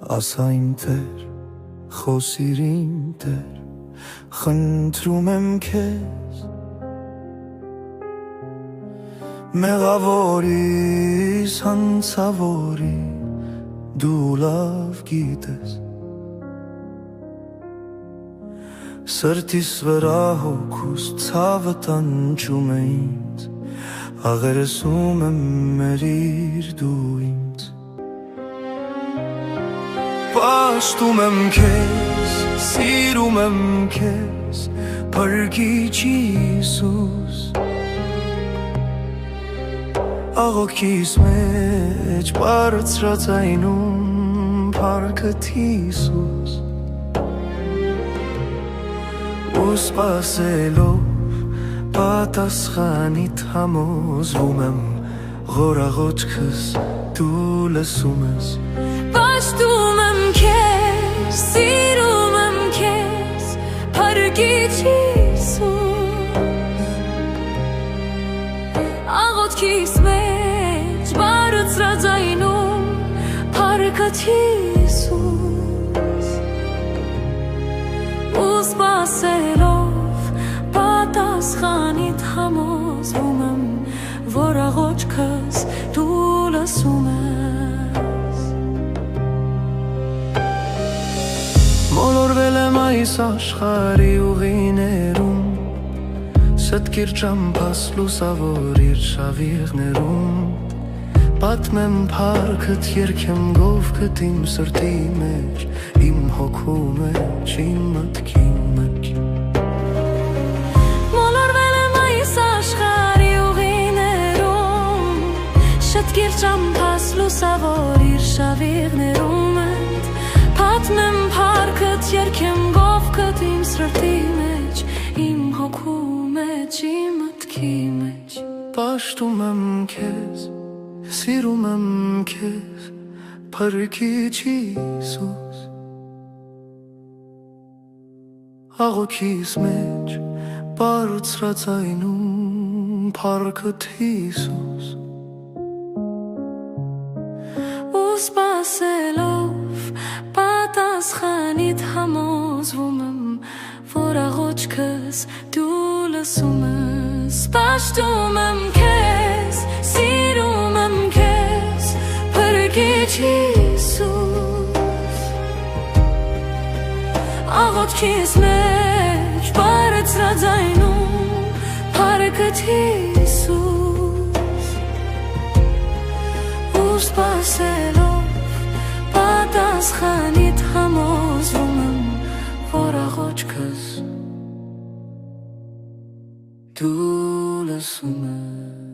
ասա իմ Տեր, խոսիր իմ Տեր, խնդրում եմ քեզ, մեղավորիս հանցավորի, դու լավ գիտես, սրտիս վրա հոգուս ցավը տանջում է ինձ, աղերեսում եմ մերիր դու ինձ, պաշտում եմ քեզ, սիրում եմ քեզ, փրկիչ Հիսուս, աղոքիս մեջ բարձրացայնում փառքդ Հիսուս, ու սպասելով պատասխանիդ համոզվում եմ, որ աղոթքս դու լսում ես, պաշտում եմ քեզ, սիրում եմ քեզ, փրկիչ Հիսուս, աղոթքիս մեջ բարձրացայնում փառքդ Հիսուս, ու սպասելով պատասխանիդ համոզվում եմ, որ աղոթքս դու լսում ես, մոլորվել եմ այս աշխարհի ուղիներում, ստկիր ճամփաս լուսավոր իր շավիղներում, պատմեմ փառքդ, երգեմ գովքդ իմ սրտի մեջ, իմ հոգու մեջ, իմ մտքի մեջ, մոլորվել եմ այս աշխարհի ուղիներում, ստկիր ճամփաս լուսավոր իր շավիղներում, պատմեմ փառքդ, երգեմ գովքդ իմ սրտի մեջ, իմ հոգու մեջ, իմ մտքի մեջ, պաշտում եմ քեզ, սիրում եմ քեզ, փրկիչ Հիսուս, աղոքիս մեջ բարձրացայնում փառքդ Հիսուս, ու սպասելով պատասխանիդ համոզվում եմ, որ աղոթքս դու լսում ես, պաշտում եմ քեզ, սիրում եմ քեզ, փրկիչ Հիսուս, աղոթքիս մեջ բարձրացայնում փառքդ Հիսուս, ու սպասելով պատասխանիդ համոզվում եմ, որ աղոթքս դու լսում ես,